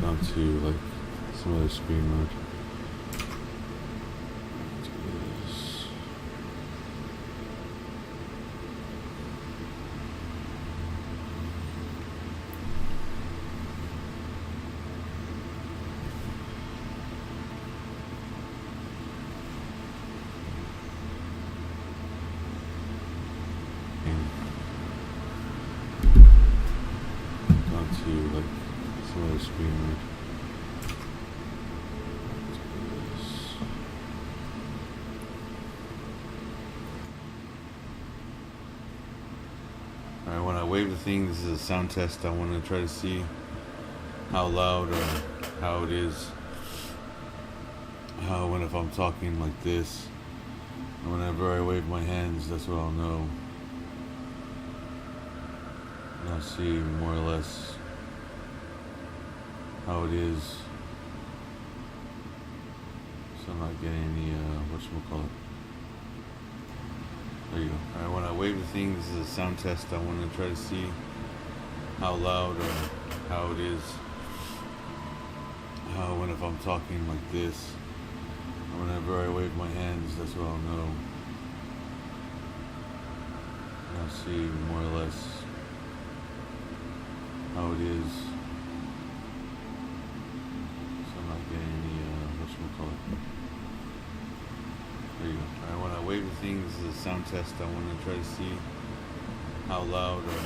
gone to like some other screen mode. Gone to like some other screen mode. Alright, when I wave the thing, this is a sound test. I want to try to see how loud or how it is. If I'm talking like this, and whenever I wave my hands, that's what I'll know. And I'll see more or less how it is. So I'm not getting any, whatchamacallit. There you go. Alright, when I wave the thing, this is a sound test. I want to try to see how loud or how it is. If I'm talking like this, and whenever I wave my hands, that's what I'll know. And I'll see more or less how it is. So I'm not getting any, whatchamacallit. There you go. Alright, when I wave the thing, this is a sound test. I want to try to see how loud or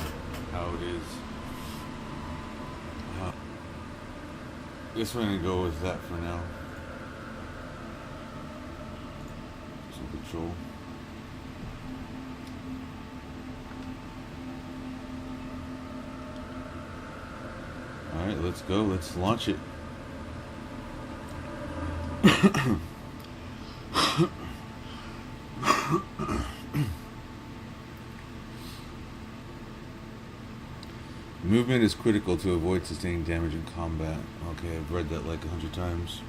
how it is. I guess we're going to go with that for now. Some control. Alright, let's go. Let's launch it. Movement is critical to avoid sustaining damage in combat. Okay, I've read that like 100 times.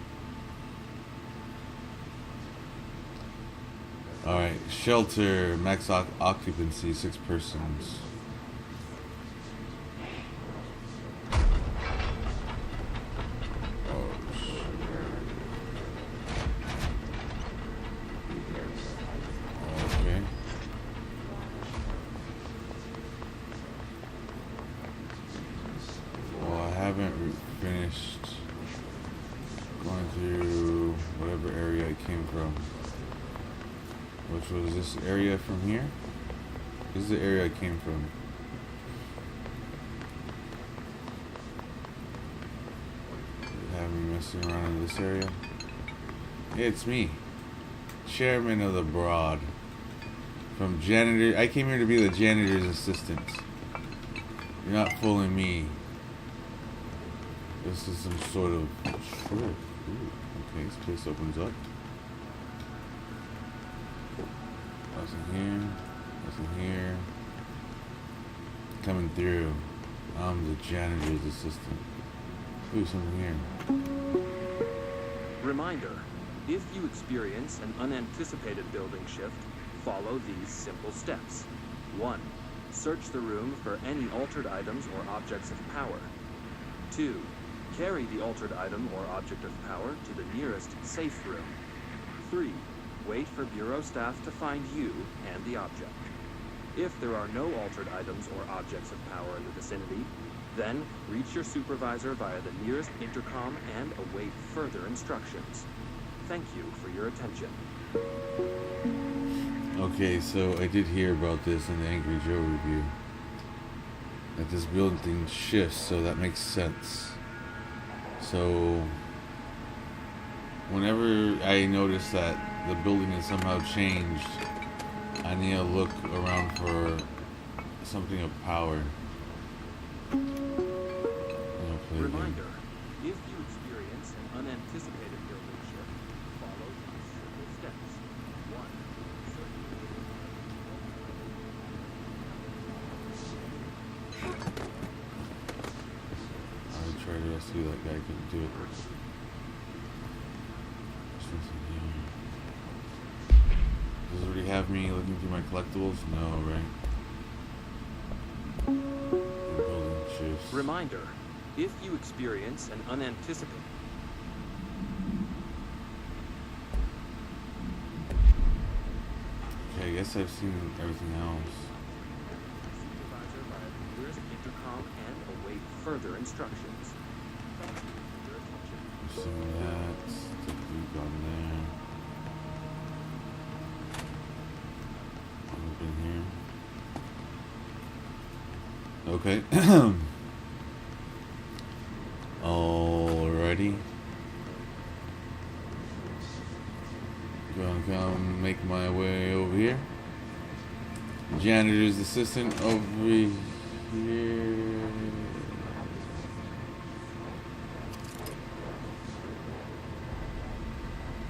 Alright, shelter, max occupancy, 6 persons. Oh, shit. Okay. Well, I haven't finished going through whatever area I came from. Which was this area from here? This is the area I came from. Have me messing around in this area. Hey, it's me, chairman of the Broad. From janitor. I came here to be the janitor's assistant. You're not fooling me. This is some sort of. Sure. Ooh, okay, this place opens up. Nothing here. Nothing here. Coming through. I'm the janitor's assistant. Ooh, something here. Reminder, if you experience an unanticipated building shift, follow these simple steps. 1. Search the room for any altered items or objects of power. 2. Carry the altered item or object of power to the nearest safe room. 3. Wait for Bureau staff to find you and the object. If there are no altered items or objects of power in the vicinity, then reach your supervisor via the nearest intercom and await further instructions. Thank you for your attention. Okay, so I did hear about this in the Angry Joe review. That this building shifts, so that makes sense. So, whenever I notice that the building has somehow changed, I need to look around for something of power. Reminder, if you experience an unanticipated building shift, follow these simple steps. 1. I tried to see that guy couldn't do it. There's nothing here. Does it already have me looking through my collectibles? No, right? Building shifts. Reminder, If you experience an unanticipated... Okay, I guess I've seen everything else. Supervisor via the nearest intercom and await further instructions. Thank you for your attention. I've seen that. The dude on there. I've been here. Okay. Alrighty. Gonna come make my way over here. Janitor's assistant over here.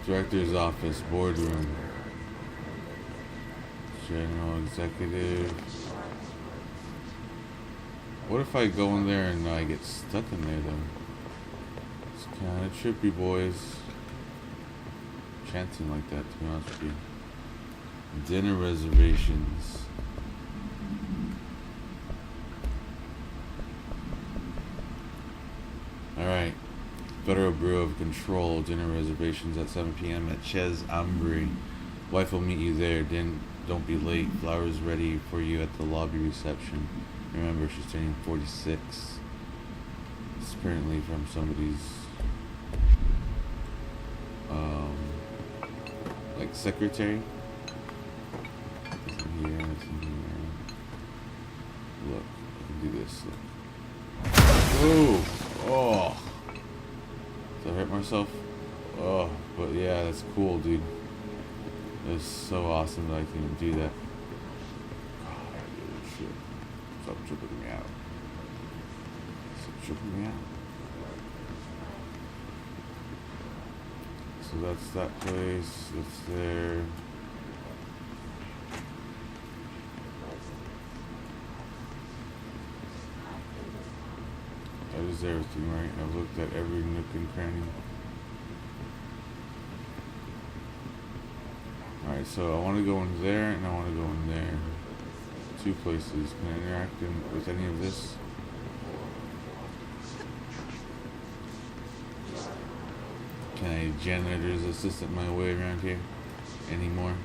Director's office, boardroom. General executive. What if I go in there and I get stuck in there though? It's kind of trippy, boys. Chanting like that, to be honest with you. Dinner reservations. Alright. Federal Bureau of Control, dinner reservations at 7 p.m. at Chez Ambry. Wife will meet you there. Don't be late. Flowers ready for you at the lobby reception. Remember, she's turning 46. It's apparently from somebody's like secretary. It's in here, it's in here. Look, I can do this. Look. Ooh! Oh! Did I hurt myself? Oh, but yeah, that's cool, dude. It's so awesome that I can even do that. God, shit. Stop tripping me out. Stop tripping me out. So that's that place. It's there. That is everything, right? I've looked at every nook and cranny. Alright, so I want to go in there and I want to go in there. Two places. Can I interact with any of this? Can I janitor's assistant my way around here anymore?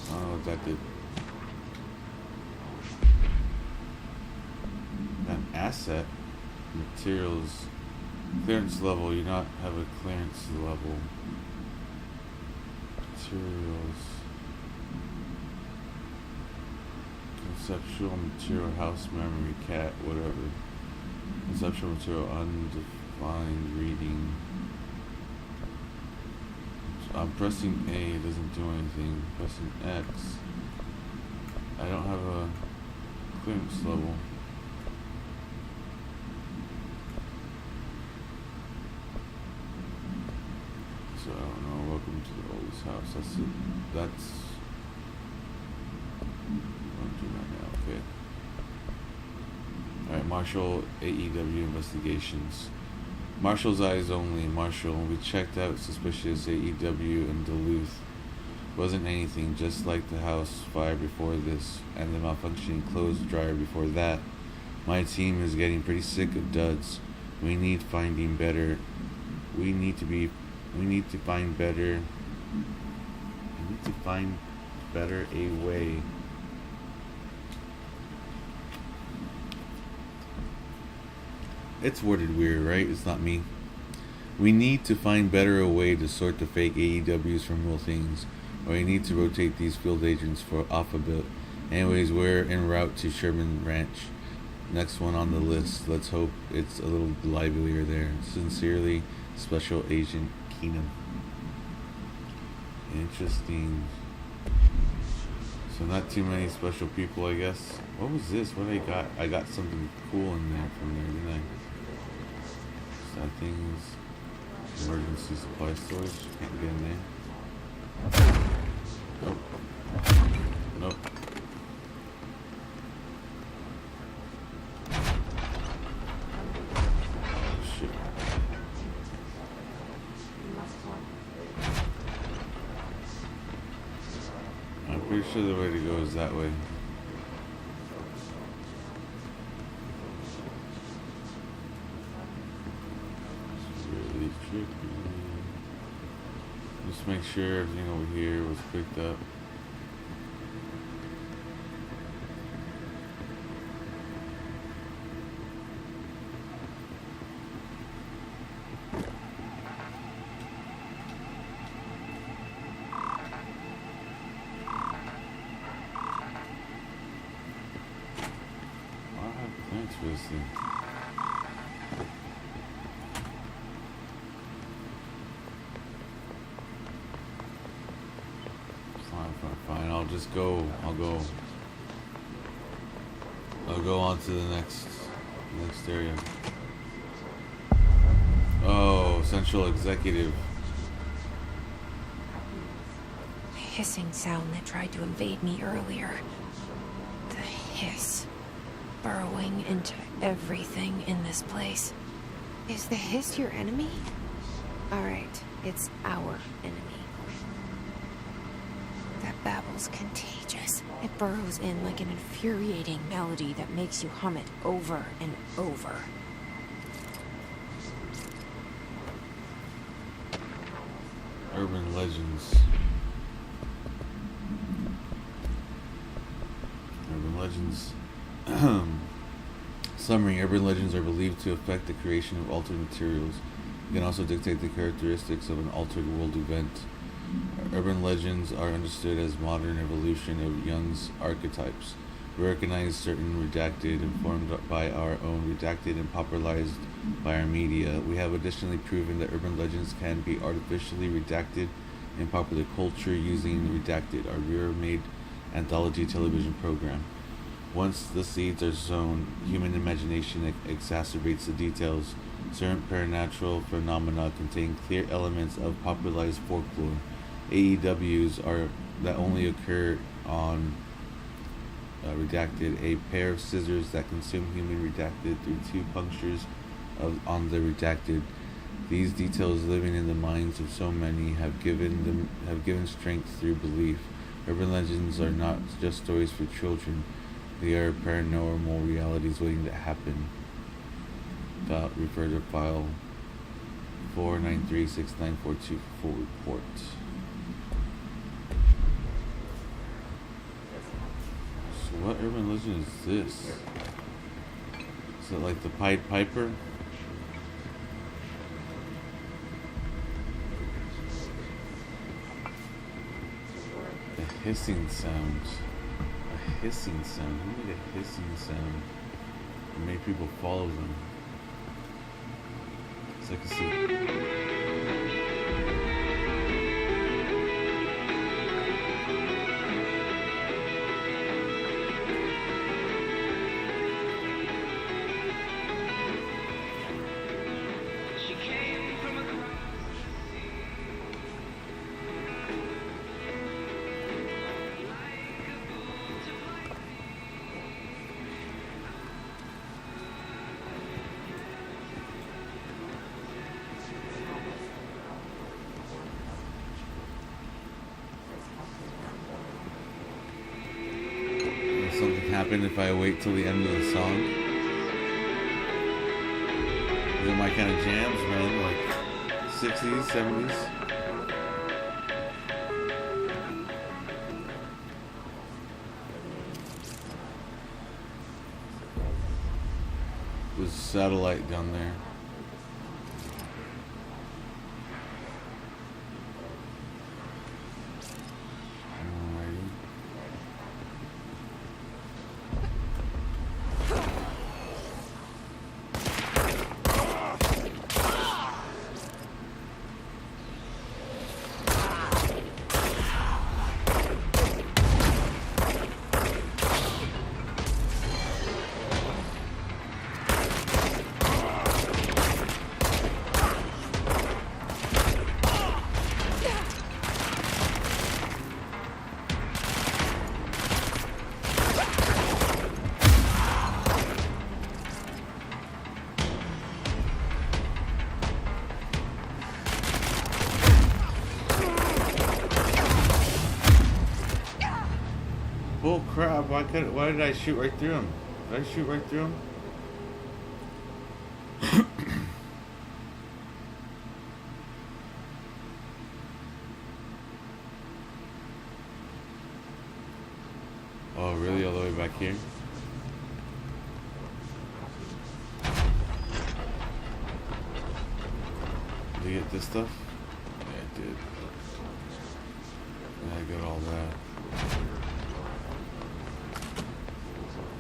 I don't know what that did. An asset, materials, clearance level. You not have a clearance level. Materials, conceptual material, house memory, cat, whatever. Conceptual material, undefined reading. So I'm pressing A, it doesn't do anything. Pressing X, I don't have a clearance level. So I don't know. Welcome to the oldest house. That's it. That's what I'm doing right now. Okay. Alright, Marshall AEW investigations. Marshall's eyes only. Marshall, we checked out suspicious AEW in Duluth. Wasn't anything, just like the house fire before this, and the malfunctioning clothes dryer before that. My team is getting pretty sick of duds. We need finding better. We need to find better a way. It's worded weird, right? It's not me. We need to find better a way to sort the fake AEWs from real things, or we need to rotate these field agents for off a bit. Anyways, we're en route to Sherman Ranch. Next one on the list. Let's hope it's a little livelier there. Sincerely, Special Agent Keenum. Interesting. So not too many special people, I guess. What was this? What I got? I got something cool in there from there, didn't I? Sad things. Emergency supply storage. Can't get in there. Nope. Nope. pretty sure the way to go is that way. It's really tricky. Just make sure everything over here was picked up. Thanks for this thing. Fine. I'll just go. I'll go on to the next area. Oh, Central Executive. The hissing sound that tried to invade me earlier. The hiss. Burrowing into everything in this place. Is the hiss your enemy? Alright, it's our enemy. That babble's contagious. It burrows in like an infuriating melody that makes you hum it over and over. Urban legends. Urban legends. Summary: urban legends are believed to affect the creation of altered materials. They can also dictate the characteristics of an altered world event. Urban legends are understood as modern evolution of Jung's archetypes. We recognize certain redacted, informed by our own redacted, and popularized by our media. We have additionally proven that urban legends can be artificially redacted in popular culture using Redacted, our rear-made anthology television program. Once the seeds are sown, human imagination exacerbates the details. Certain supernatural phenomena contain clear elements of popularized folklore. AEWs are that only occur on Redacted, a pair of scissors that consume human Redacted through two punctures on the Redacted. These details, living in the minds of so many, have given strength through belief. Urban legends are not just stories for children. They are paranormal realities waiting to happen. Refer to file 4936942 full report. So what urban legend is this? Is it like the Pied Piper? The hissing sound. A hissing sound. Who made a hissing sound? And made people follow them. It's like a something happen if I wait till the end of the song. These are my kind of jams, man, like 60s, 70s. There's a satellite down there. Bull crap! Why did I shoot right through him? Did I shoot right through him? Oh, really? All the way back here? Did you get this stuff? Yeah, I did. Yeah, I got all that.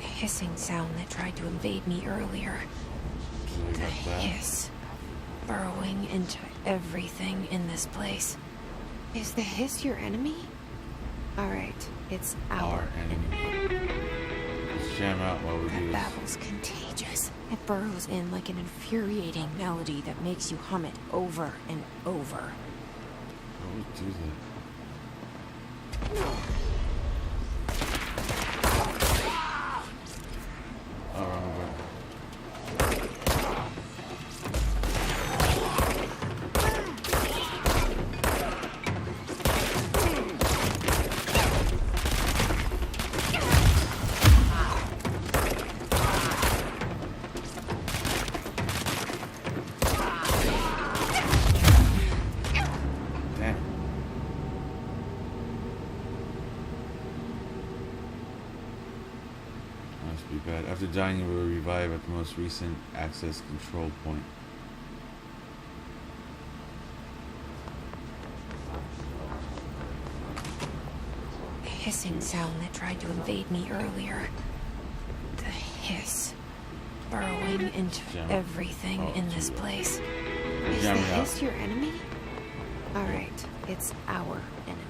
Hissing sound that tried to invade me earlier. So I got that. Hiss. Burrowing into everything in this place. Is the hiss your enemy? Alright, it's our enemy. Let's jam out while we do That this. babble's contagious. It burrows in like an infuriating melody that makes you hum it over and over. What would do that? Oh, wrong button. After dying, you will revive at the most recent access control point. The hissing sound that tried to invade me earlier. The hiss. Burrowing into everything in this place. Is the hiss your enemy? Alright, it's our enemy.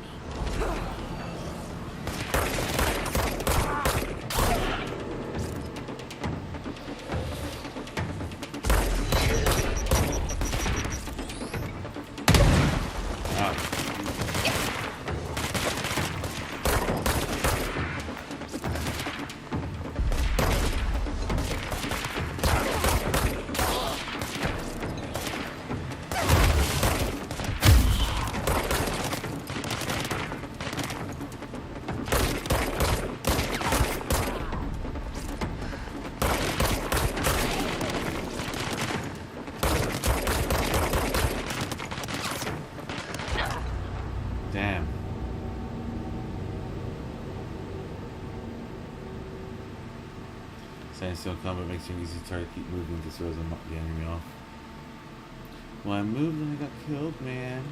Damn. Standstill combat makes you an easy target. Keep moving to throw the enemy off. Well, I moved and I got killed, man.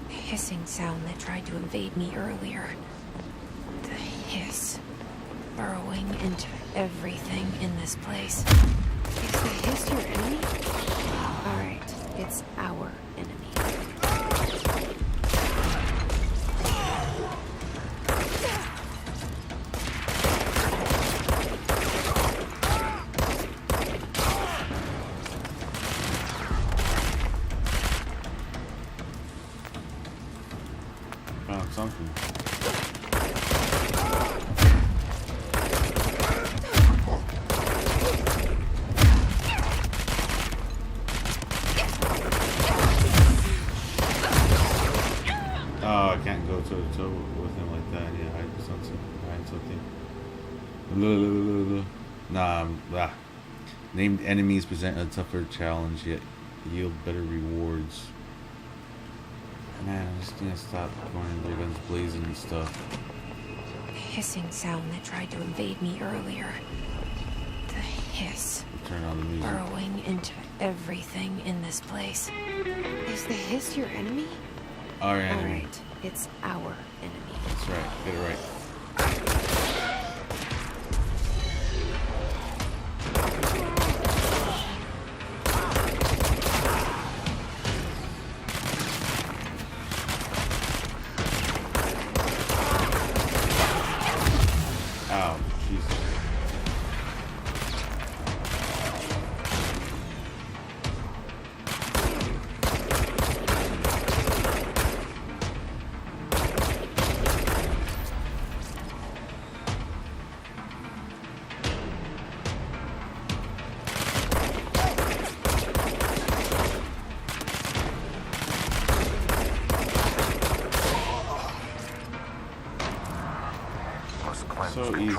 The hissing sound that tried to invade me earlier. The hiss. Burrowing into everything in this place. Is the hiss your enemy? Alright, it's our enemy. Found something. Oh, I can't go toe to toe with him like that. Yeah, I find something. Nah. Named enemies present a tougher challenge, yet yield better rewards. Man, I just need to stop going their guns blazing and stuff. The hissing sound that tried to invade me earlier. The hiss. Turn on the music. Burrowing into everything in this place. Is the hiss your enemy? Our enemy. Alright, it's our enemy. That's right. Get it right. Ow, Jesus.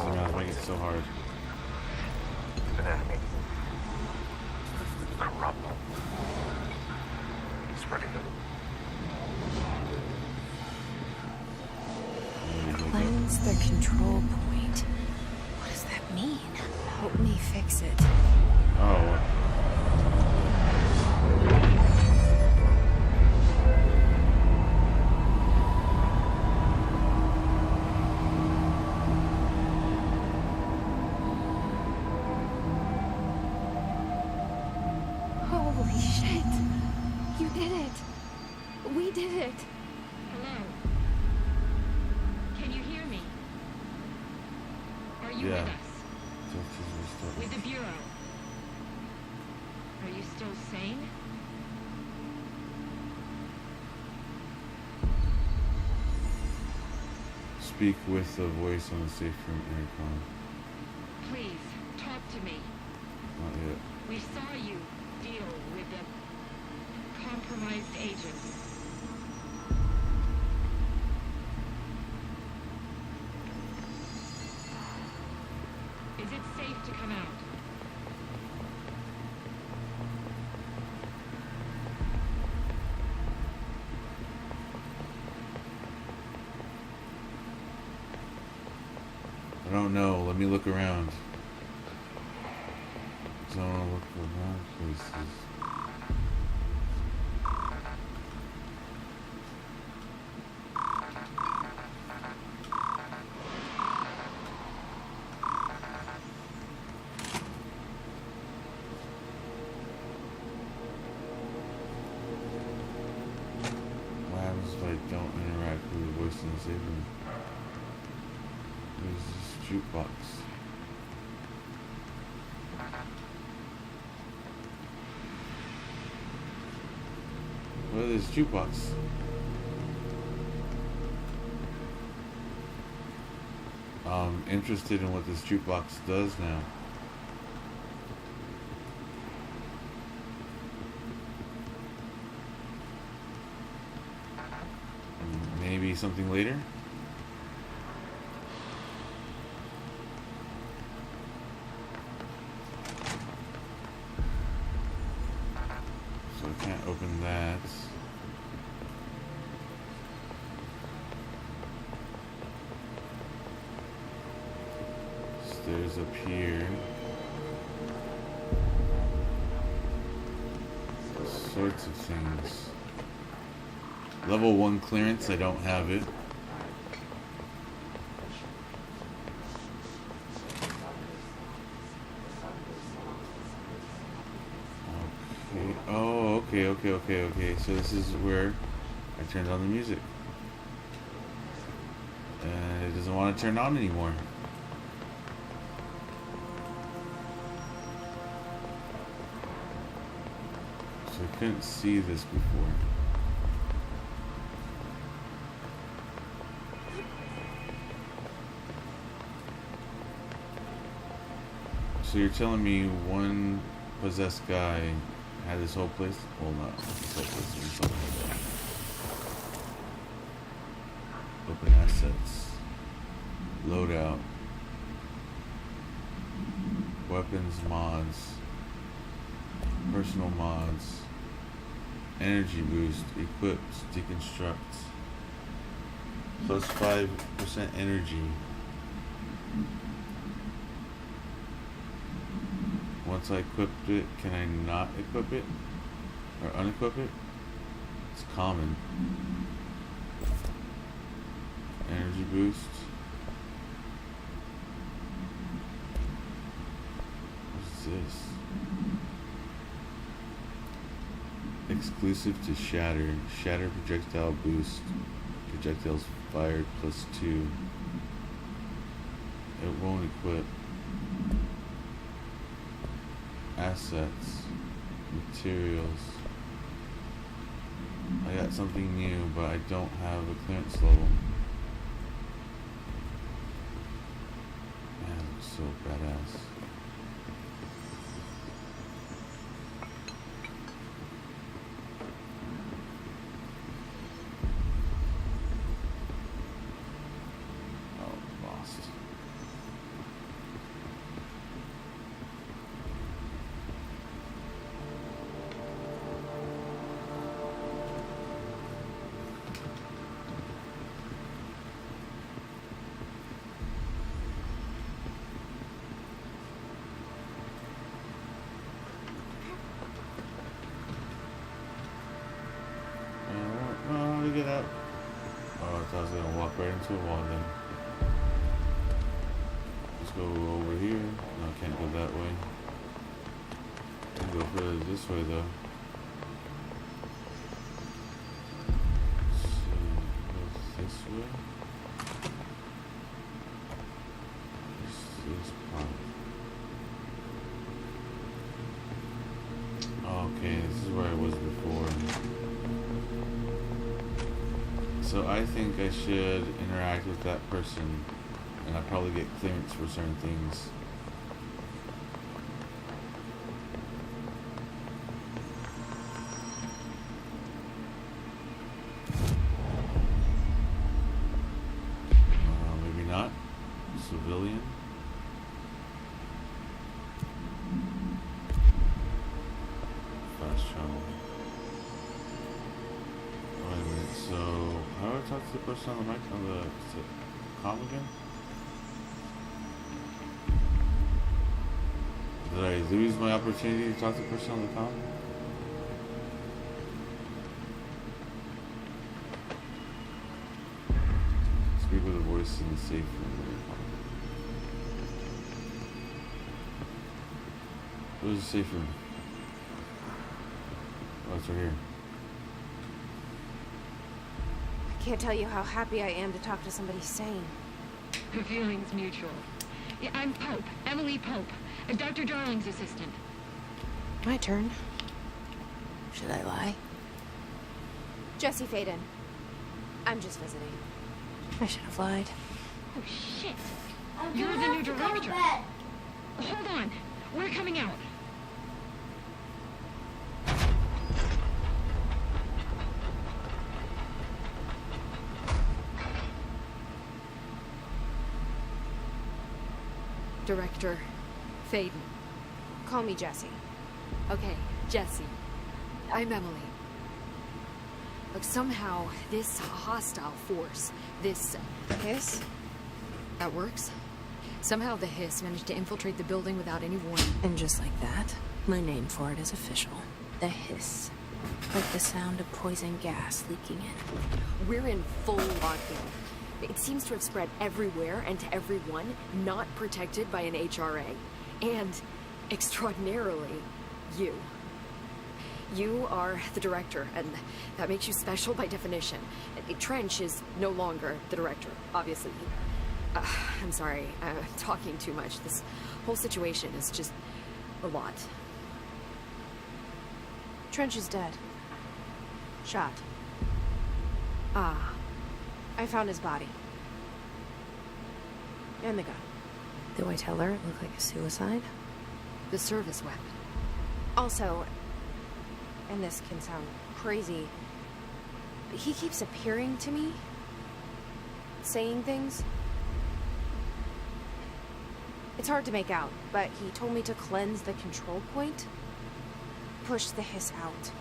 easy mouse. Make it so hard. An enemy. Corrupt. Spreading them. Cleanse the control point. What does that mean? Help me fix it. Oh. Holy shit! You did it! We did it! Hello? Can you hear me? Are you Yeah. with us? With the Bureau? Are you still sane? Speak with the voice on the safe room intercom. Please, talk to me. Not yet. We saw you deal with the compromised agents. Is it safe to come out? I don't know. Let me look around. I don't want to look around places. What happens if I don't interact with the voice in the safe room? There's this jukebox. What is this jukebox? I'm interested in what this jukebox does now. Maybe something later? So I can't open that. Stairs up here. All sorts of things. Level 1 clearance, I don't have it. Okay. Oh, okay. So this is where I turned on the music. And it doesn't want to turn on anymore. So I couldn't see this before. So you're telling me one possessed guy had this whole place? Well, not this whole place, or something like that. Open assets. Loadout. Weapons mods. Personal mods. Energy boost. Equipped. Deconstruct. Plus 5% energy. Once I equipped it, can I not equip it? Or unequip it? It's common. Energy boost. What's this? Exclusive to Shatter. Shatter projectile boost. Projectiles fired plus 2. It won't equip. Assets, materials. I got something new, but I don't have a clearance level. Man, it looks so badass. Oh, lost. get up? Oh, I thought I was gonna walk right into a wall then. Let's go over here. No, I can't go that way. I can go further this way though. Let's see, go this way. This part. Okay, this is where I was before. So I think I should interact with that person, and I'll probably get clearance for certain things. Maybe not. Civilian. Fast travel. Wait a minute, so how do I talk to the person on the mic, on the comm again? Did I lose my opportunity to talk to the person on the comm? Speak with a voice in the safe room. Where's the safe room? Oh, it's right here. I can't tell you how happy I am to talk to somebody sane. The feeling's mutual. Yeah, I'm Pope, Emily Pope, Dr. Darling's assistant. My turn. Should I lie? Jesse Faden. I'm just visiting. I should have lied. Oh, shit. You're the new director. Hold on. We're coming out. Director Faden. Call me Jesse. Okay, Jesse. I'm Emily. Look, somehow this hostile force, this Hiss? that works. Somehow the hiss managed to infiltrate the building without any warning. And just like that, my name for it is official. The hiss. Like the sound of poison gas leaking in. We're in full lockdown. It seems to have spread everywhere and to everyone not protected by an HRA. And, extraordinarily, you. You are the director, and that makes you special by definition. Trench is no longer the director, obviously. I'm sorry, I'm talking too much. This whole situation is just a lot. Trench is dead. Shot. Ah. I found his body. And the gun. Do I tell her it looked like a suicide? The service weapon. Also, and this can sound crazy, but he keeps appearing to me, saying things. It's hard to make out, but he told me to cleanse the control point, push the hiss out.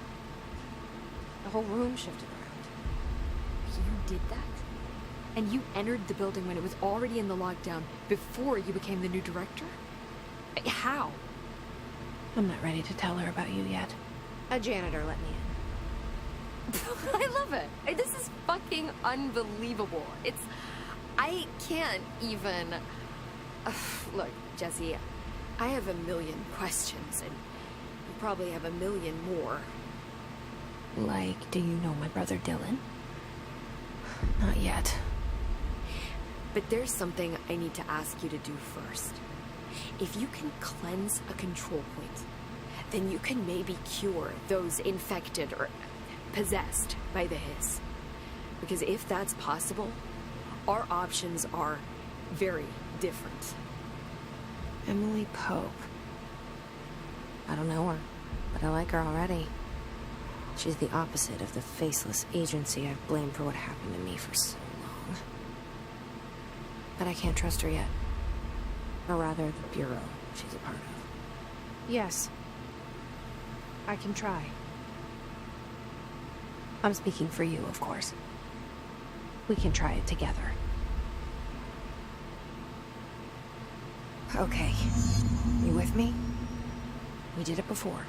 The whole room shifted around. You did that? And you entered the building when it was already in the lockdown before you became the new director? How? I'm not ready to tell her about you yet. A janitor let me in. I love it. This is fucking unbelievable. I can't even... Look, Jesse, I have a million questions, and you probably have a million more. Like, do you know my brother Dylan? Not yet. But there's something I need to ask you to do first. If you can cleanse a control point, then you can maybe cure those infected or possessed by the hiss. Because if that's possible, our options are very different. Emily Pope. I don't know her, but I like her already. She's the opposite of the faceless agency I've blamed for what happened to me for so long. But I can't trust her yet. Or rather, the bureau she's a part of. Yes. I can try. I'm speaking for you, of course. We can try it together. Okay. You with me? We did it before.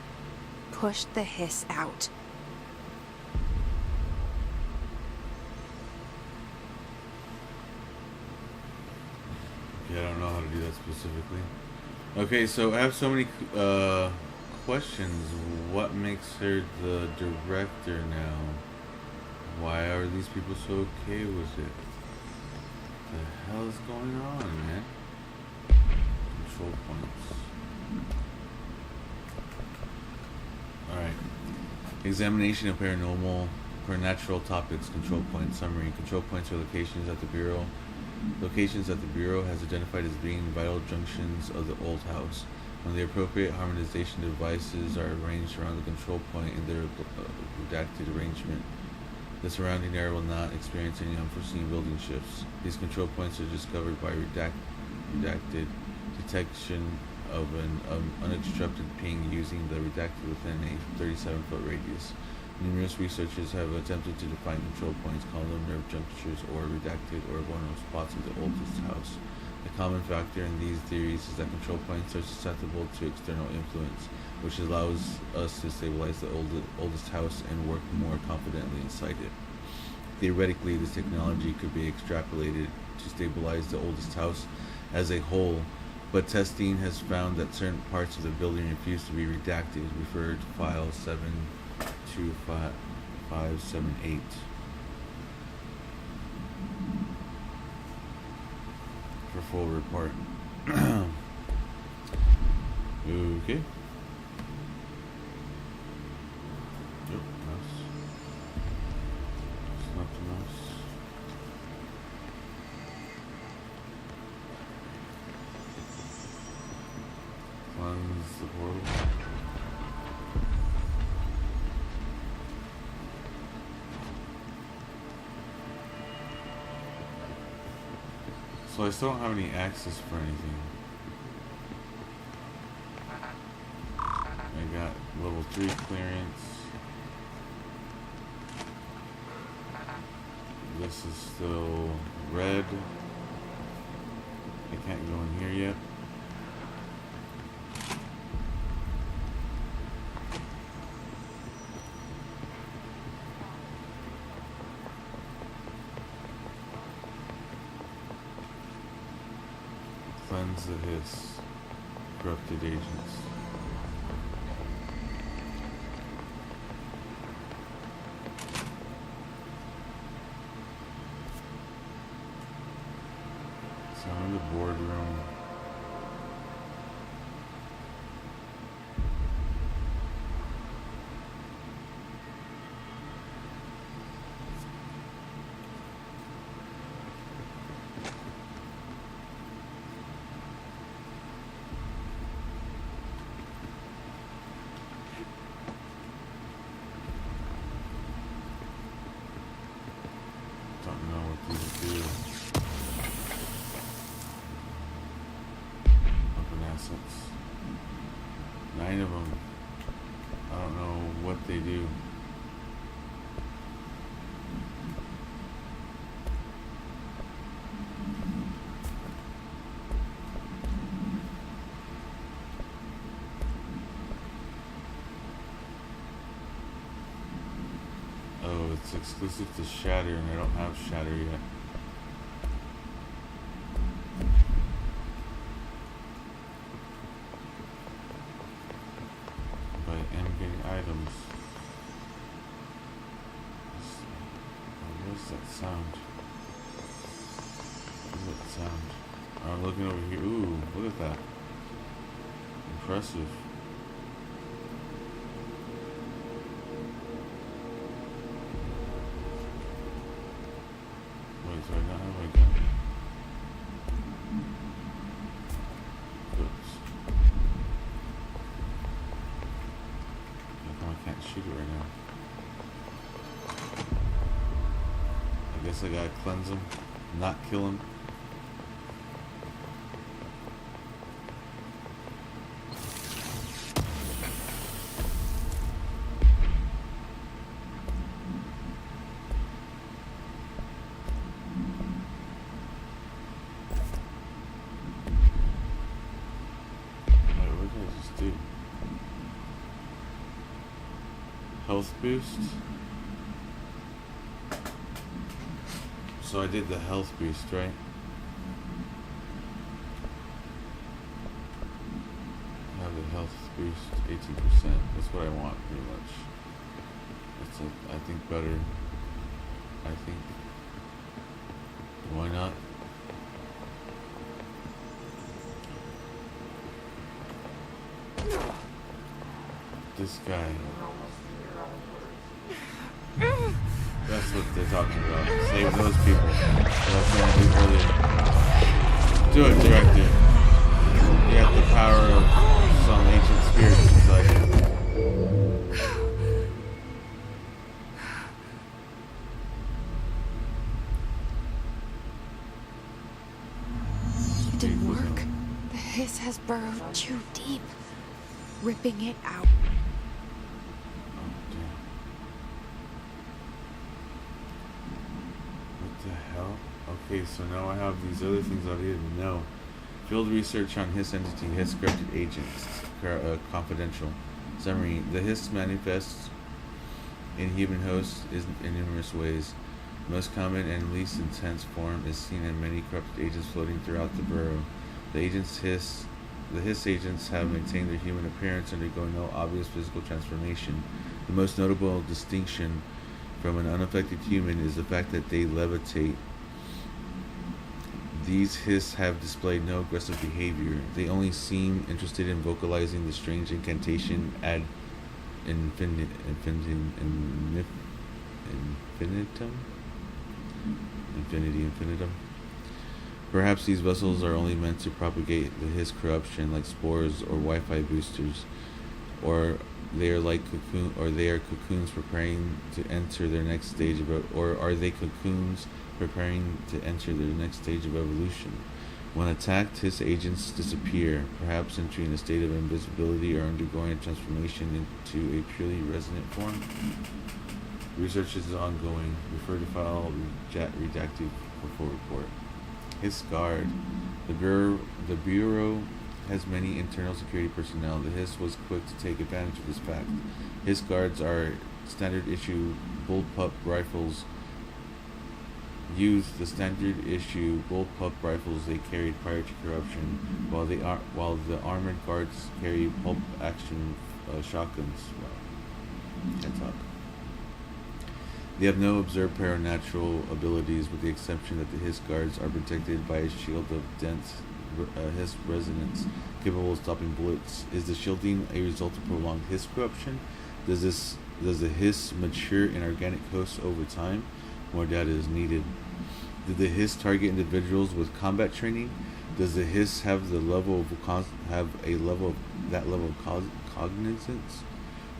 Push the hiss out. Yeah, I don't know how to do that specifically. Okay, so I have so many questions. What makes her the director now? Why are these people so okay with it? What the hell is going on, man? Control points. Alright. Examination of paranormal, supernatural topics. Control point summary. Control points are locations at the Bureau. Locations that the Bureau has identified as being vital junctions of the old house. When the appropriate harmonization devices are arranged around the control point in their redacted arrangement, the surrounding area will not experience any unforeseen building shifts. These control points are discovered by redacted detection of an unobstructed ping using the redacted within a 37-foot radius. Numerous researchers have attempted to define control points, call them nerve junctures, or redacted or vulnerable spots of the oldest house. The common factor in these theories is that control points are susceptible to external influence, which allows us to stabilize the oldest house and work more confidently inside it. Theoretically, this technology could be extrapolated to stabilize the oldest house as a whole, but testing has found that certain parts of the building refuse to be redacted. Refer to file 72578. For full report. Okay. Yep, mouse. It's not the mouse. Cleanse the portal. So I still don't have any access for anything. I got level 3 clearance. This is still red. I can't go in here yet. Cleanse the hiss. Corrupted agents. So I'm in the boardroom. Don't know what these do. Open assets. 9 of them. I don't know what they do. Oh, it's exclusive to Shatter, and I don't have Shatter yet. But I am getting items. Where's that sound? Where's that sound? Oh, I'm looking over here. Ooh, look at that. Impressive. Wait, do I not have my gun? Oops. How come I can't shoot it right now? I guess I gotta cleanse him, not kill him. Health boost. So I did the health boost, right? health boost 18%. That's what I want, pretty much. It's I think better. I think. Why not? This guy. That's what they're talking about. Save those people. That's what I did earlier. Do it, director. You have the power of some ancient spirits inside you. It didn't work. The hiss has burrowed too deep, ripping it out. Oh, damn. What the hell? Okay, so now I have these other things I didn't know. Field research on Hiss entity, Hiss corrupted agents. Confidential. Summary. The Hiss manifests in human hosts in numerous ways. The most common and least intense form is seen in many corrupted agents floating throughout the burrow. The Hiss agents have maintained their human appearance, undergoing no obvious physical transformation. The most notable distinction from an unaffected human is the fact that they levitate. These Hiss have displayed no aggressive behavior. They only seem interested in vocalizing the strange incantation ad infinitum. Perhaps these vessels are only meant to propagate the Hiss corruption like spores or Wi-Fi boosters, or they are cocoons preparing to enter their next stage of evolution. When attacked, Hiss agents disappear, perhaps entering a state of invisibility or undergoing a transformation into a purely resonant form. Research is ongoing. Refer to file redacted for report. Hiss Guard. The Bureau has many internal security personnel. The Hiss was quick to take advantage of this fact. Hiss Guards are standard issue bullpup rifles. Used the standard issue bullpup rifles they carried prior to corruption, while the armored guards carry pulp action shotguns. Wow. Can't talk. They have no observed paranatural abilities, with the exception that the Hiss Guards are protected by a shield of dense Hiss resonance, capable of stopping bullets. Is the shielding a result of prolonged Hiss corruption? Does the Hiss mature in organic hosts over time? More data is needed. Did the Hiss target individuals with combat training? Does the Hiss have a level of cognizance?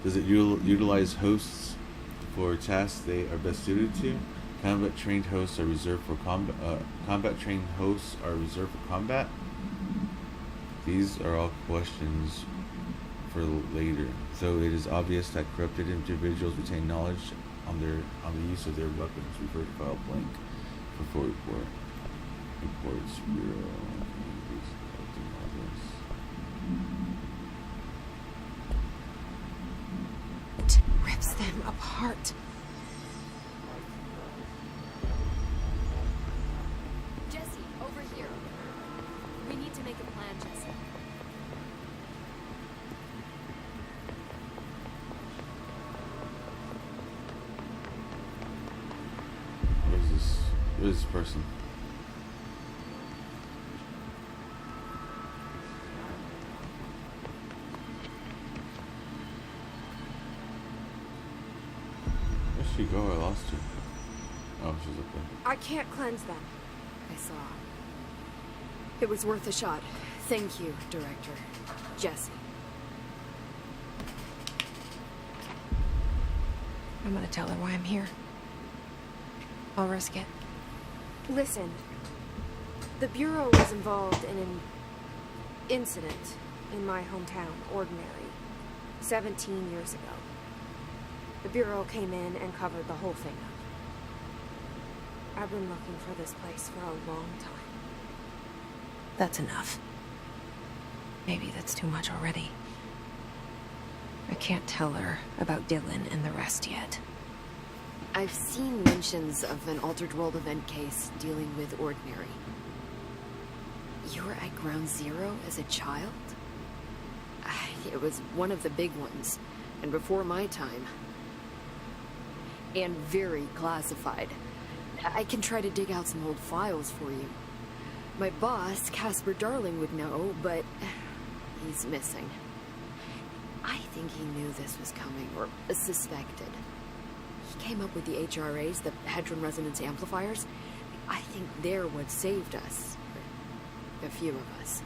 Does it utilize hosts for tasks they are best suited to? Combat trained hosts are reserved for combat. These are all questions for later, though it is obvious that corrupted individuals retain knowledge on the use of their weapons. Refer to file blank for full report. Reports Bureau. Rips them apart. Jesse, over here. We need to make a plan, Jesse. What is this person? Where'd she go? I lost her. Oh, she's up there. I can't cleanse them. I saw. It was worth a shot. Thank you, Director. Jesse. I'm gonna tell her why I'm here. I'll risk it. Listen. The Bureau was involved in an incident in my hometown, Ordinary, 17 years ago. The Bureau came in and covered the whole thing up. I've been looking for this place for a long time. That's enough. Maybe that's too much already. I can't tell her about Dylan and the rest yet. I've seen mentions of an Altered World event case dealing with Ordinary. You were at Ground Zero as a child? it was one of the big ones, and before my time. And very classified. I can try to dig out some old files for you. My boss, Casper Darling, would know, but he's missing. I think he knew this was coming, or suspected. He came up with the HRAs, the Hadron Resonance Amplifiers. I think they're what saved us. A few of us.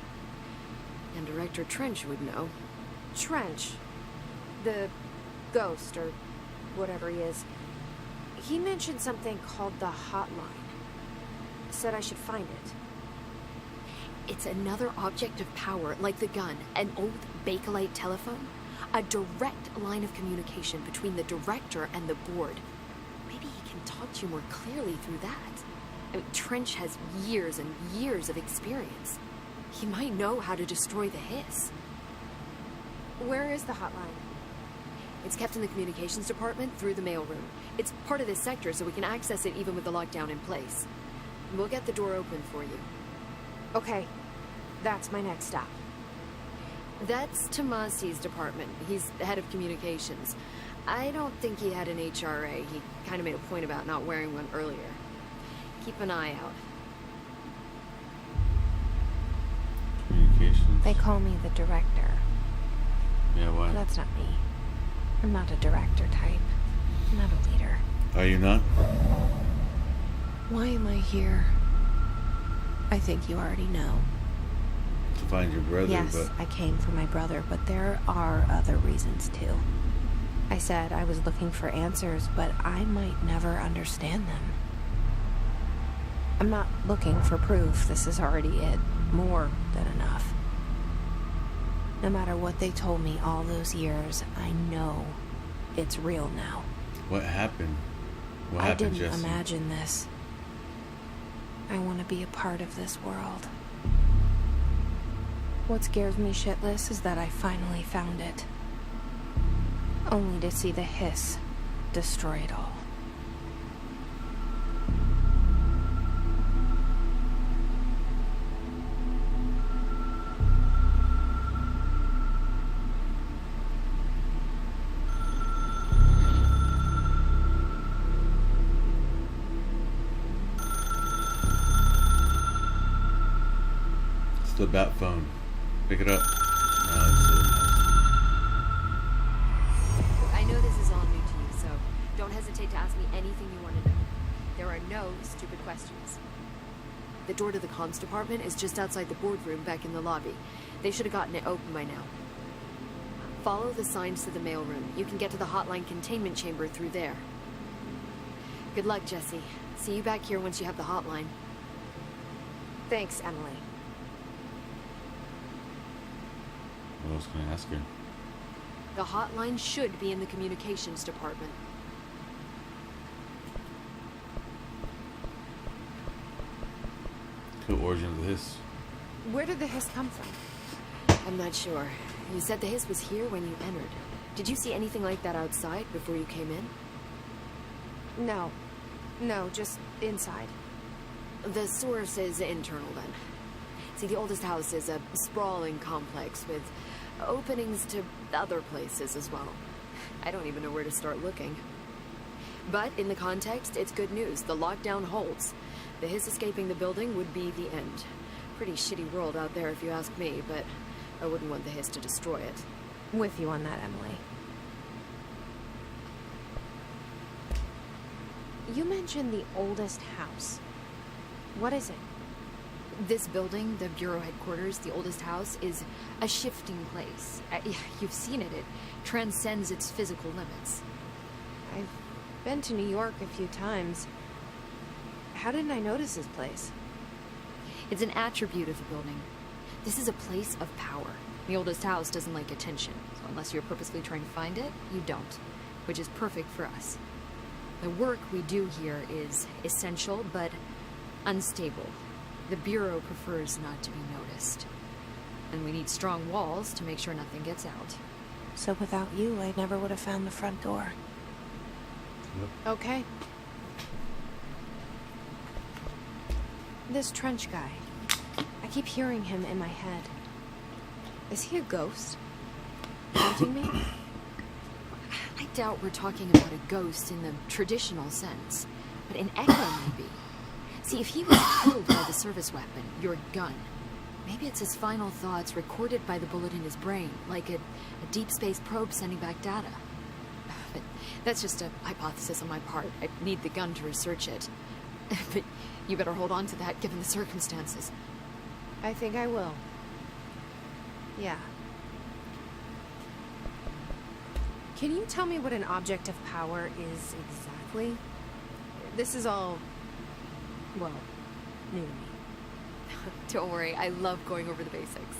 And Director Trench would know. Trench. The ghost, or whatever he is. He mentioned something called the hotline. Said I should find it. It's another object of power, like the gun, an old Bakelite telephone. A direct line of communication between the director and the board. Maybe he can talk to you more clearly through that. I mean, Trench has years and years of experience. He might know how to destroy the hiss. Where is the hotline? It's kept in the communications department through the mailroom. It's part of this sector, so we can access it even with the lockdown in place. We'll get the door open for you. Okay, that's my next stop. That's Tomasi's department. He's the head of communications. I don't think he had an HRA. He kind of made a point about not wearing one earlier. Keep an eye out. Communications. They call me the director. Yeah, why? That's not me. I'm not a director type. I'm not a leader. Are you not? Why am I here? I think you already know. To find your brother, Yes, but I came for my brother, but there are other reasons too. I said I was looking for answers, but I might never understand them. I'm not looking for proof. This is already it. More than enough. No matter what they told me all those years, I know it's real now. what happened? What I happened, didn't Jesse? imagine this. I want to be a part of this world. What scares me shitless is that I finally found it. Only to see the hiss destroy it all. It's the bat phone. Pick it up. No, it's I know this is all new to you, so don't hesitate to ask me anything you want to know. There are no stupid questions. The door to the comms department is just outside the boardroom back in the lobby. They should have gotten it open by now. Follow the signs to the mailroom. You can get to the hotline containment chamber through there. Good luck, Jesse. See you back here once you have the hotline. Thanks, Emily. what else can I ask her? The hotline should be in the communications department. The origin of this. Where did the hiss come from? I'm not sure. You said the hiss was here when you entered. Did you see anything like that outside before you came in? No. No, just inside. The source is internal, then. See, the oldest house is a sprawling complex with openings to other places as well. I don't even know where to start looking. But in the context, it's good news. The lockdown holds. The hiss escaping the building would be the end. Pretty shitty world out there if you ask me, but I wouldn't want the hiss to destroy it. With you on that, Emily. You mentioned the oldest house. What is it? This building, the Bureau headquarters, the oldest house, is a shifting place. You've seen it. It transcends its physical limits. I've been to New York a few times. How didn't I notice this place? It's an attribute of the building. This is a place of power. The oldest house doesn't like attention, so unless you're purposefully trying to find it, you don't, which is perfect for us. The work we do here is essential, but unstable. The Bureau prefers not to be noticed. And we need strong walls to make sure nothing gets out. So without you, I never would have found the front door. Yep. Okay. This Trench guy. I keep hearing him in my head. Is he a ghost? haunting me? I doubt we're talking about a ghost in the traditional sense, but an echo maybe. See, if he was killed by the service weapon, your gun, maybe it's his final thoughts recorded by the bullet in his brain, like a deep space probe sending back data. But that's just a hypothesis on my part. I need the gun to research it. But you better hold on to that given the circumstances. I think I will. Yeah. Can you tell me what an object of power is exactly? This is all, well, new to me. Don't worry, I love going over the basics.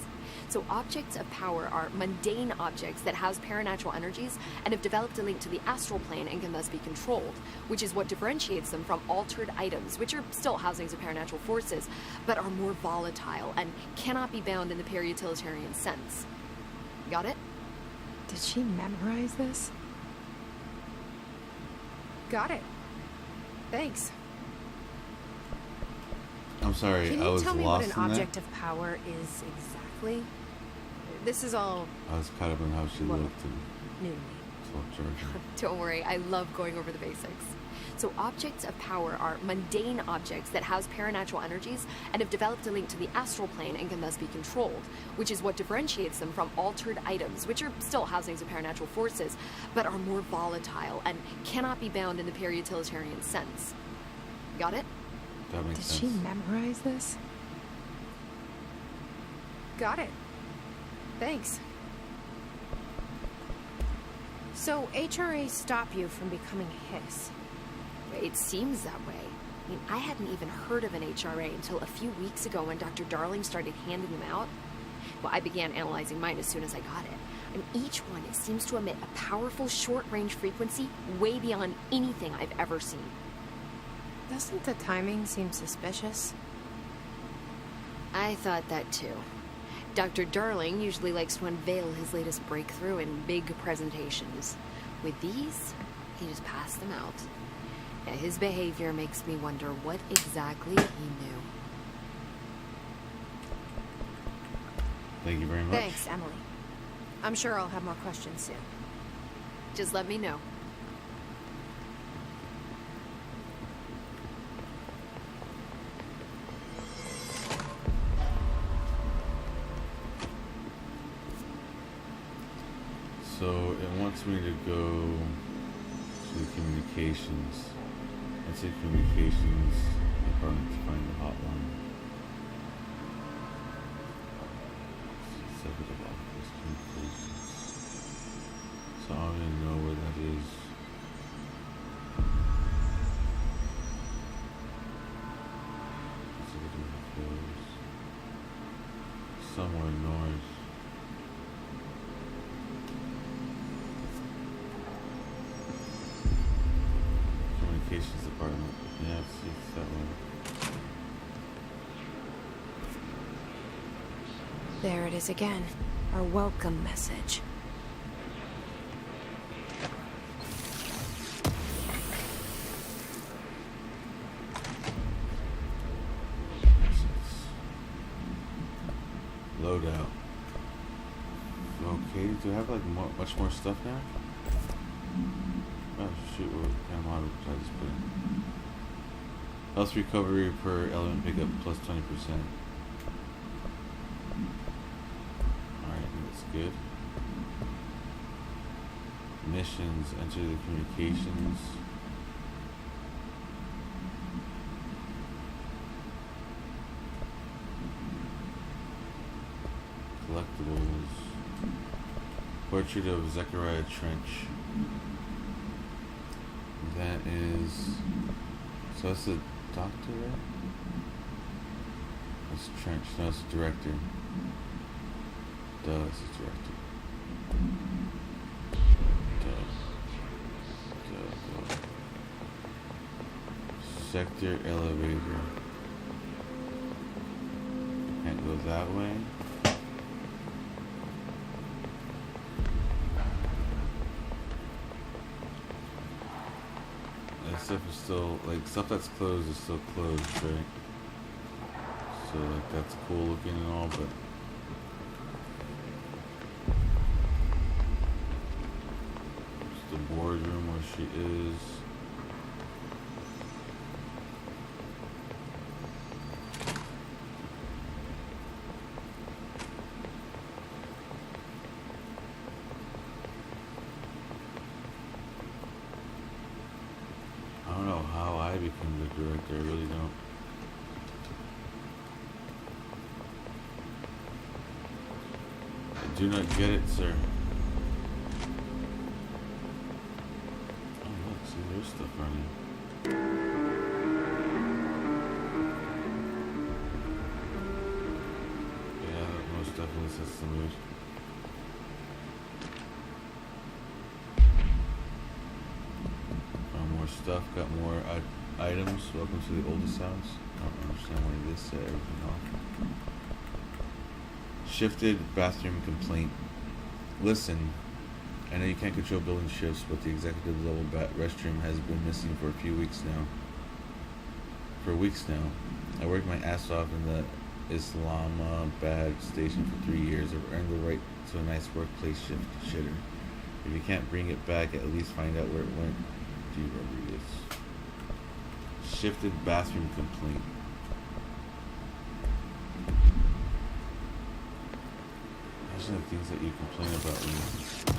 So objects of power are mundane objects that house paranatural energies and have developed a link to the astral plane and can thus be controlled, which is what differentiates them from altered items, which are still housings of paranatural forces, but are more volatile and cannot be bound in the peri-utilitarian sense. Got it? Did she memorize this? Got it. Thanks. I'm sorry, Can I you was tell me what lost an in object that. of power is exactly? This is all I was caught up in how she Well, looked and new to me. so charging. Don't worry, I love going over the basics. So objects of power are mundane objects that house paranatural energies and have developed a link to the astral plane and can thus be controlled, which is what differentiates them from altered items, which are still housings of paranatural forces, but are more volatile and cannot be bound in the peri-utilitarian sense. Got it? That makes Did sense. she memorize this? Got it. Thanks. So HRA stop you from becoming Hiss? It seems that way. I mean, I hadn't even heard of an HRA until a few weeks ago when Dr. Darling started handing them out. Well, I began analyzing mine as soon as I got it. And each one, it seems to emit a powerful short-range frequency way beyond anything I've ever seen. Doesn't the timing seem suspicious? I thought that too. Dr. Darling usually likes to unveil his latest breakthrough in big presentations. With these, he just passed them out. Yeah, his behavior makes me wonder what exactly he knew. Thank you very much. Thanks, Emily. I'm sure I'll have more questions soon. Just let me know. So it wants me to go to the communications. Let's say communications department to find the hotline. Executive office communications. So I don't even know where that is. Executive affairs. Somewhere north. Communications department. Yeah, it's that one. There it is again. Our welcome message. Loadout. Okay, do I have like much more stuff now? Oh shoot, what kind of model did I just put in? Health recovery per element pickup plus 20%. Alright, that's good. Missions, enter the communications. Collectibles. Portrait of Zechariah Trench. That is... So that's the doctor, right? That's Trench. No, that's the director. Duh, that's the director. Duh. Sector elevator. Can't go that way. That stuff is still, like, stuff that's closed is still closed, right? So, like, that's cool looking and all, but... boardroom where she is. I don't know how I became the director, I really don't. I do not get it, sir. Oh, look, see, there's stuff running. Yeah, that most definitely sets the mood. More stuff, got more items. Welcome to the oldest house. I don't understand why this set everything off. Shifted bathroom complaint. Listen, I know you can't control building shifts, but the executive level restroom has been missing for a few weeks now. I worked my ass off in the Islamabad station for 3 years. I've earned the right to a nice workplace shitter. If you can't bring it back, at least find out where it went. Do you remember this? Shifted bathroom complaint. Imagine the things that you complain about when you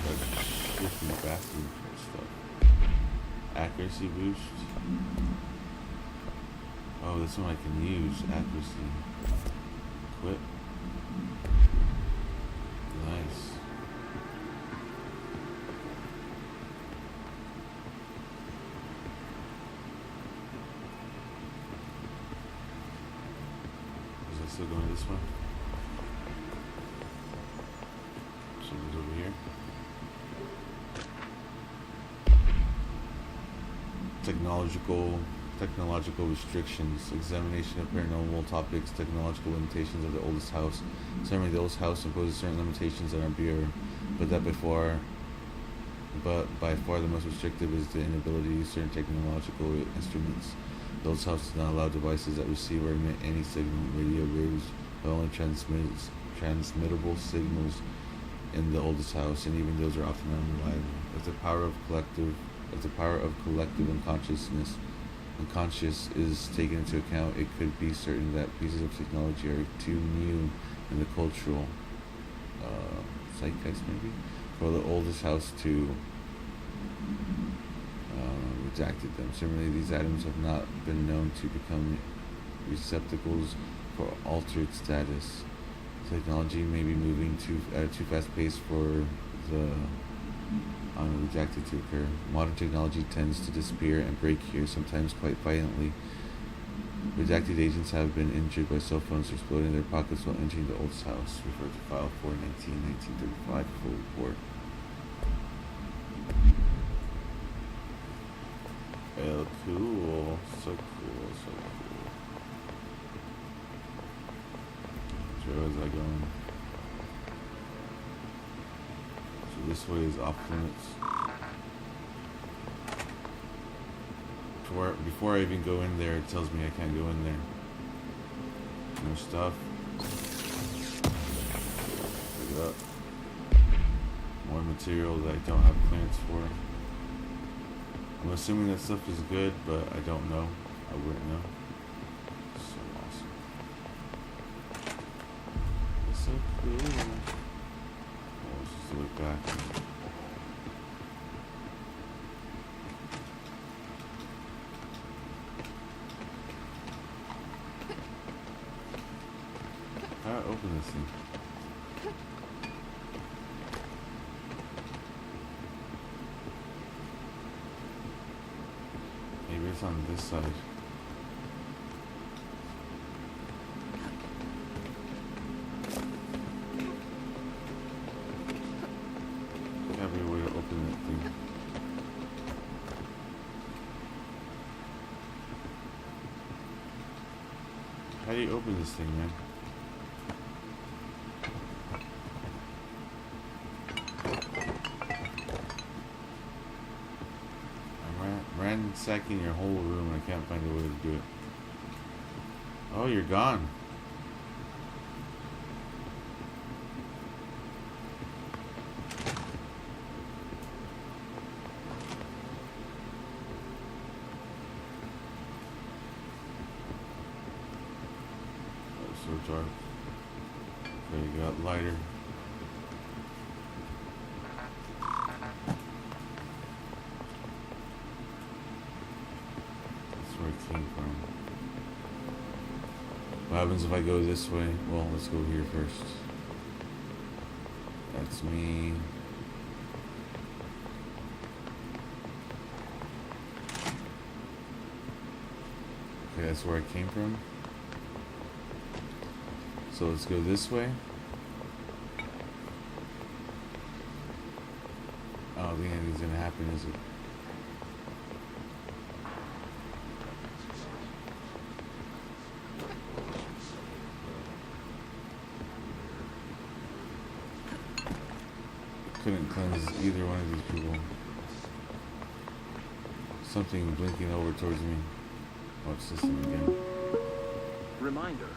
like shifting bathroom stuff. Accuracy boost. Oh, this one I can use. Accuracy. Equip. Nice. Is I still going this way? Something's over here. Technological restrictions, examination of paranormal topics, technological limitations of the oldest house. Certainly the oldest house imposes certain limitations on our bureau, but by far the most restrictive is the inability to use certain technological instruments. The oldest house does not allow devices that receive or emit any signal. Radio waves, but only transmittable signals in the oldest house, and even those are often unreliable. If the power of collective unconscious is taken into account, it could be certain that pieces of technology are too new in the cultural zeitgeist, maybe, for the oldest house to redacted them. Similarly, these items have not been known to become receptacles for altered status. Technology may be moving at a too fast pace for the redacted to occur. Modern technology tends to disappear and break here, sometimes quite violently. Redacted agents have been injured by cell phones exploding in their pockets while entering the oldest house. Refer to file 419-1935 full report. Oh, cool. So cool. Where was I going? So this way is off limits. Before I even go in there, it tells me I can't go in there. More stuff. Pick it up. More material that I don't have clearance for. I'm assuming that stuff is good, but I don't know. I wouldn't know. So awesome. It's so cool. Oh, let's just look back. How do I open this thing? Maybe it's on this side. Gotta be a way to open that thing. How do you open this thing, man? Ransacking your whole room and I can't find a way to do it. Oh, you're gone. dark. Okay, you got lighter. That's where it came from. What happens if I go this way? Well, let's go here first. That's me. Okay, that's where I came from. So let's go this way. I don't think anything's gonna happen, is it? Couldn't cleanse either one of these people. Something blinking over towards me. Watch this thing again. Reminder,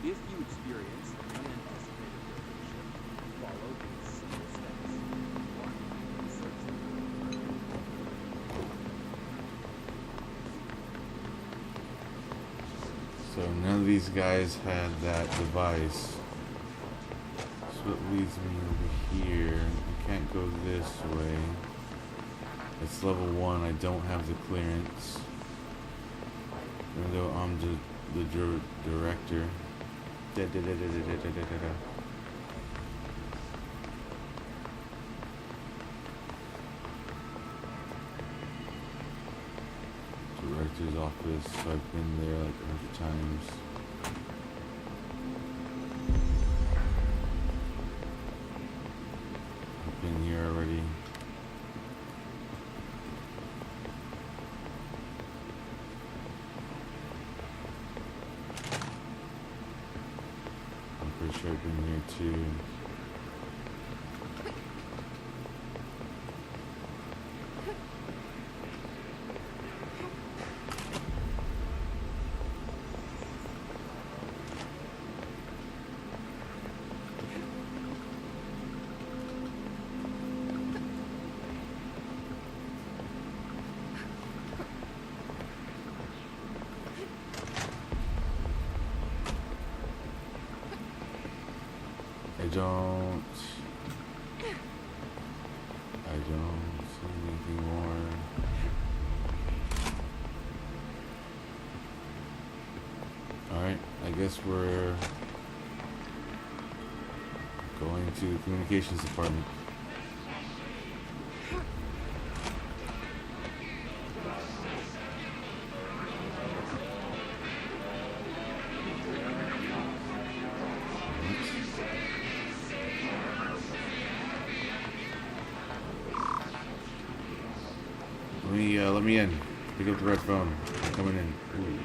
if you experience an unanticipated building shift, follow these simple steps. 1. Search the room. So none of these guys had that device. So it leads me over here. I can't go this way. It's level 1. I don't have the clearance. Even though I'm the director. Director's office. I've been there like 100 times. I've been here already. I'm pretty sure I've been here too. I don't see anything more. Alright, I guess we're going to the communications department. Let me in. Pick up the red phone. I'm coming in. Ooh.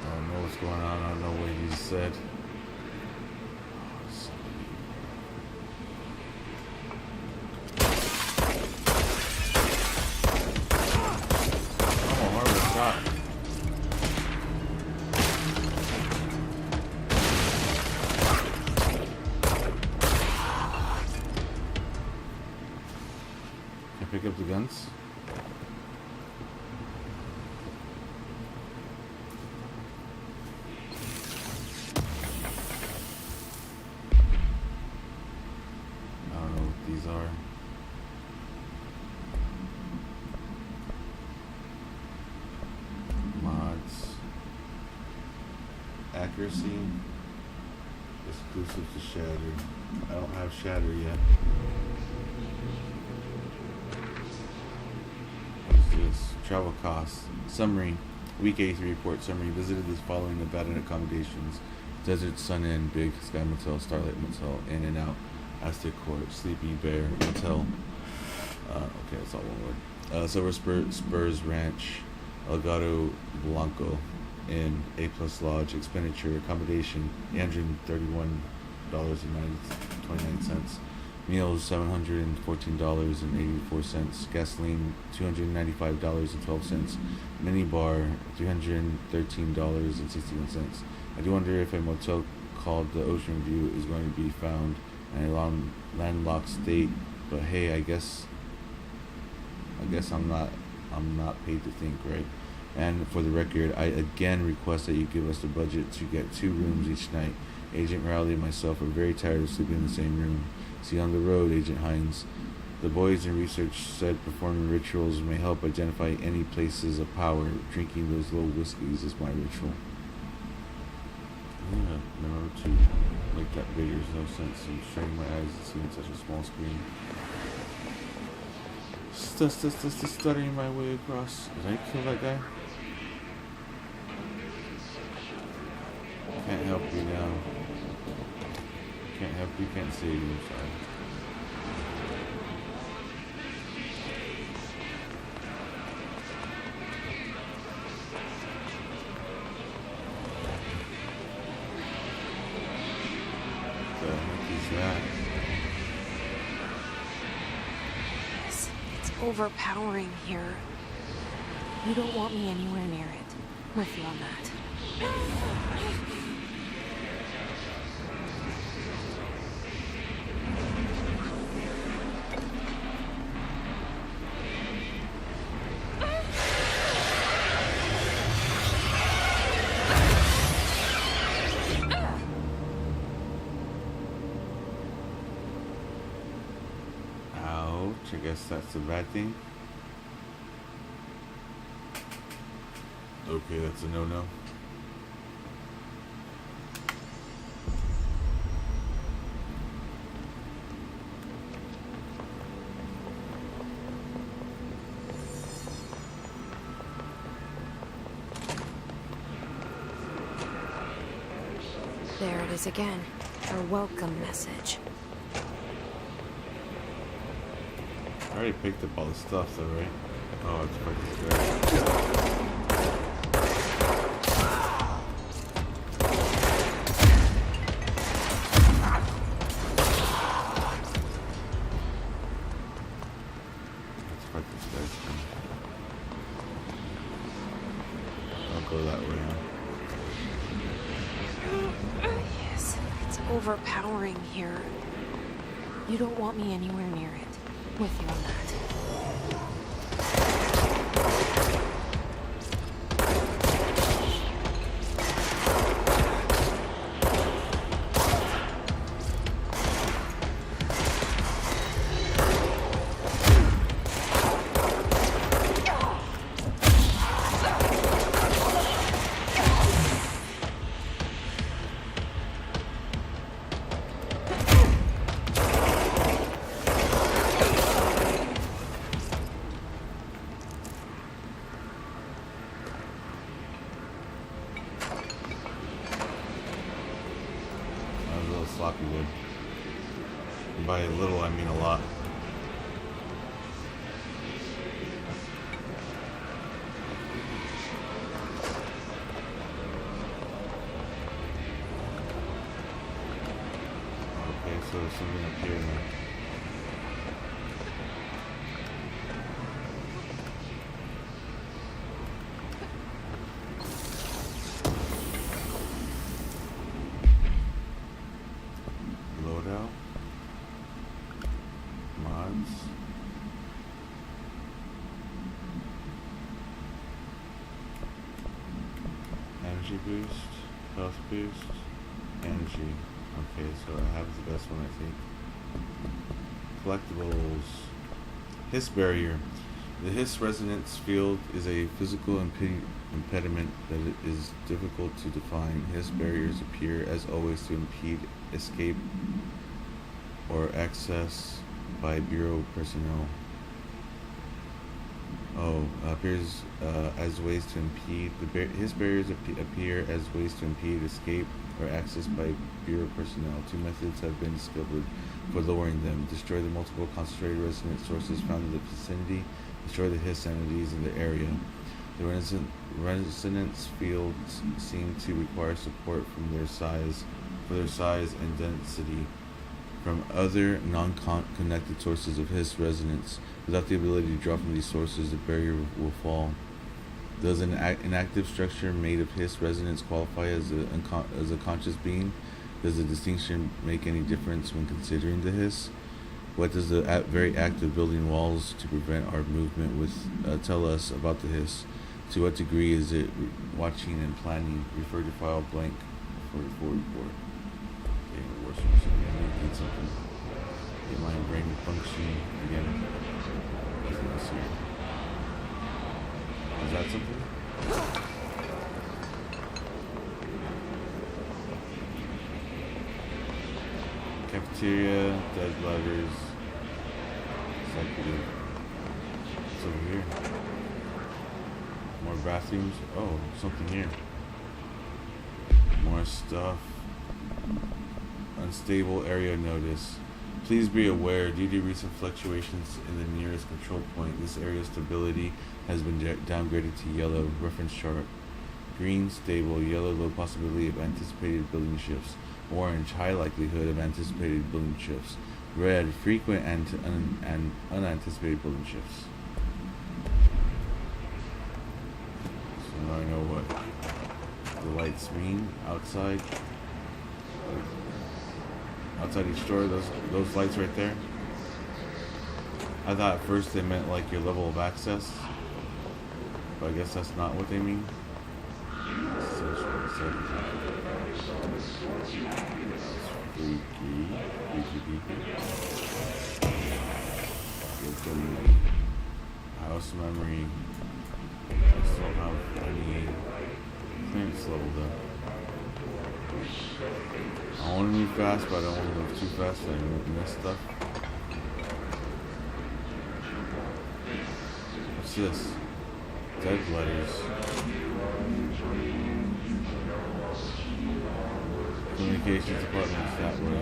I don't know what's going on. I don't know what he just said. Oh, hard shot. Pick up the guns. I don't know what these are. Mods. Accuracy. Exclusive to Shatter. I don't have Shatter yet. Travel costs. Summary. Week 83 report summary. Visited the following abandoned accommodations: Desert Sun Inn, Big Sky Motel, Starlight Motel, In and Out, Aztec Court, Sleepy Bear Motel. Okay, that's all one word. Silver Spurs Ranch, Elgato Blanco Inn, A Plus Lodge. Expenditure accommodation $831.29. Meals $714.84. Gasoline $295.12. Minibar $313.61. I do wonder if a motel called the Ocean View is going to be found in a landlocked state. But hey, I guess I'm not paid to think, right? And for the record, I again request that you give us the budget to get 2 rooms each night. Agent Rowley and myself are very tired of sleeping in the same room. See you on the road, Agent Hines. The boys in research said performing rituals may help identify any places of power. Drinking those little whiskeys is my ritual. Yeah, no, to make that bigger is no sense in straining my eyes and seeing such a small screen. Studying my way across. Did I kill that guy? Can't help you now. Can't help you, can't save you, I'm sorry. What the heck is that? It's overpowering here. You don't want me anywhere near it. With you on that. Ouch, I guess that's a bad thing. Okay, that's a no-no. There it is again. A welcome message. I already picked up all the stuff though, right? Oh, it's fucking good. Let's fight this guy. I'll go that way, huh? Yes, it's overpowering here. You don't want me anywhere near it. With you on that. Sloppy wood. And by little, I mean a lot. Okay, so there's something up here now. Loadout. Mods. Energy boost. Health boost. Energy. Okay, so I have the best one, I think. Collectibles. Hiss barrier. The hiss resonance field is a physical impediment that it is difficult to define. Hiss barriers appear, as always, to impede escape or access by Bureau personnel. Appears as ways to impede. Hiss barriers appear as ways to impede escape or access by Bureau personnel. 2 methods have been discovered for lowering them. Destroy the multiple concentrated resonance sources found in the vicinity. Destroy the hiss entities in the area. The resonance fields seem to require support for their size and density from other non-connected sources of hiss resonance. Without the ability to draw from these sources, the barrier will fall. Does an inactive structure made of hiss resonance qualify as a conscious being? Does the distinction make any difference when considering the hiss? What does the very act of building walls to prevent our movement tell us about the hiss? To what degree is it watching and planning? Refer to file blank for report. Okay, worse. I need something. Get my brain functioning again. Let's see. Is that something? Cafeteria, dead letters, executive. What's over here? More bathrooms. Oh, something here. More stuff. Unstable area notice. Please be aware, due to recent fluctuations in the nearest control point, this area's stability has been downgraded to yellow. Reference chart. Green, stable. Yellow, low possibility of anticipated building shifts. Orange, high likelihood of anticipated building shifts. Red, frequent and unanticipated building shifts. So now I know what the lights mean outside. Outside each door, those lights right there. I thought at first they meant like your level of access, but I guess that's not what they mean. House memory. I still don't have any clearance level though. I want to move fast, but I don't want to move too fast so I don't miss stuff. What's this? Dead letters. Communications department's that way.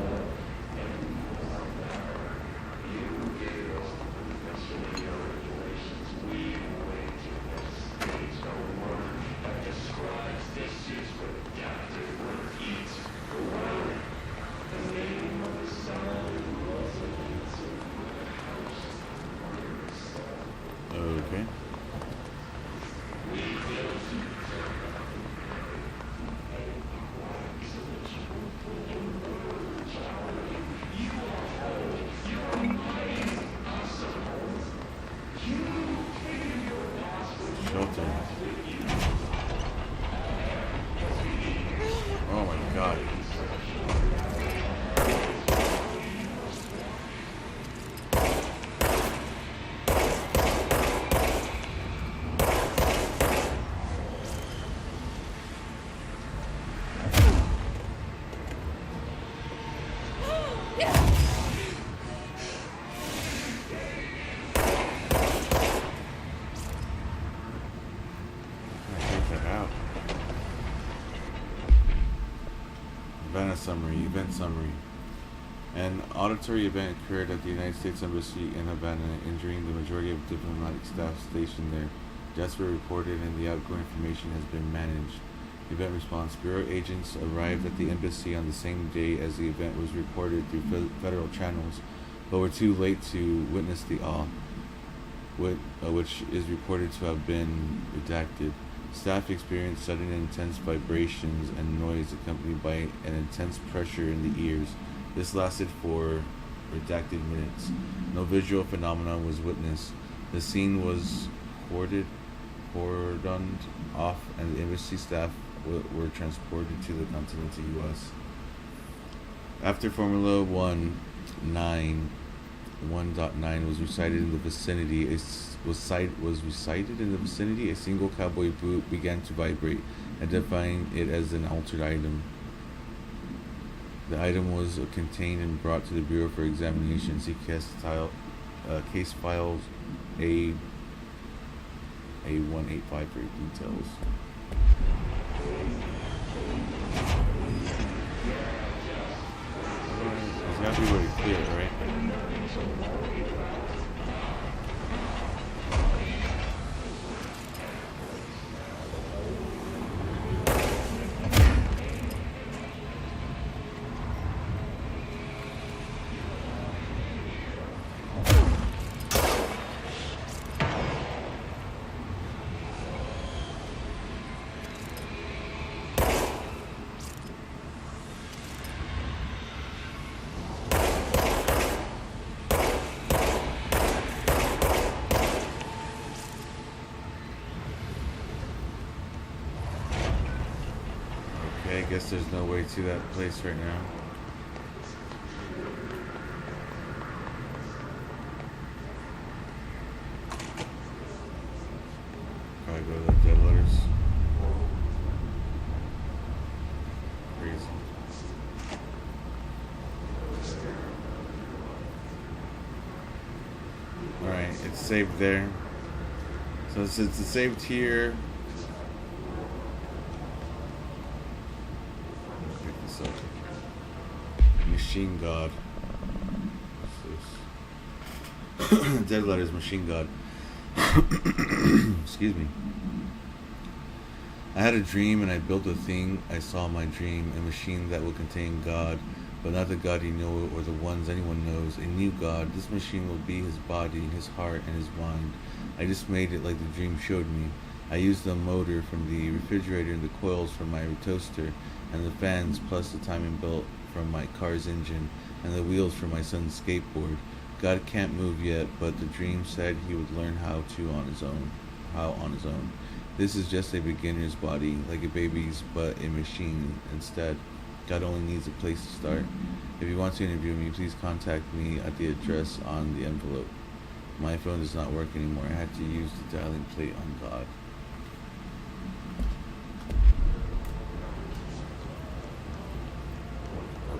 Okay. Shelter. Oh my god. Event summary. An auditory event occurred at the United States Embassy in Havana, injuring the majority of diplomatic staff stationed there. Deaths were reported and the outgoing information has been managed. Event response. Bureau agents arrived at the embassy on the same day as the event was reported through federal channels, but were too late to witness the awe, which is reported to have been redacted. Staff experienced sudden intense vibrations and noise accompanied by an intense pressure in the ears. This lasted for redacted minutes. No visual phenomenon was witnessed. The scene was cordoned off and the embassy staff were transported to the continental U.S. After Formula 1.9 was recited in the vicinity, a single cowboy boot began to vibrate, identifying it as an altered item. The item was contained and brought to the Bureau for examination. See case files A185 for details. There's gotta be a way to clear it, right? guess there's no way to that place right now. Probably go to the dead letters. Crazy. Alright, it's saved there. So since it's saved here, pick this up. Machine God. What's this? Dead letters, Machine God. Excuse me. I had a dream and I built a thing. I saw my dream, a machine that will contain God, but not the God you know or the ones anyone knows. A new God. This machine will be his body, his heart, and his mind. I just made it like the dream showed me. I used the motor from the refrigerator and the coils from my toaster and the fans plus the timing belt from my car's engine and the wheels from my son's skateboard. God can't move yet, but the dream said he would learn how on his own. This is just a beginner's body, like a baby's, but a machine instead. God only needs a place to start. If you want to interview me, please contact me at the address on the envelope. My phone does not work anymore. I had to use the dialing plate on God.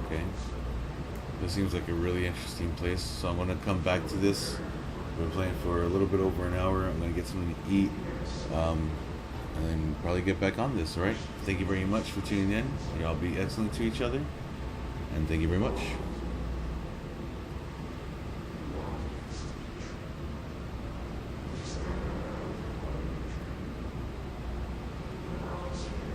Okay. This seems like a really interesting place, so I'm going to come back to this. We've been playing for a little bit over an hour. I'm going to get something to eat, and then probably get back on this, alright? Thank you very much for tuning in. Y'all be excellent to each other, and thank you very much.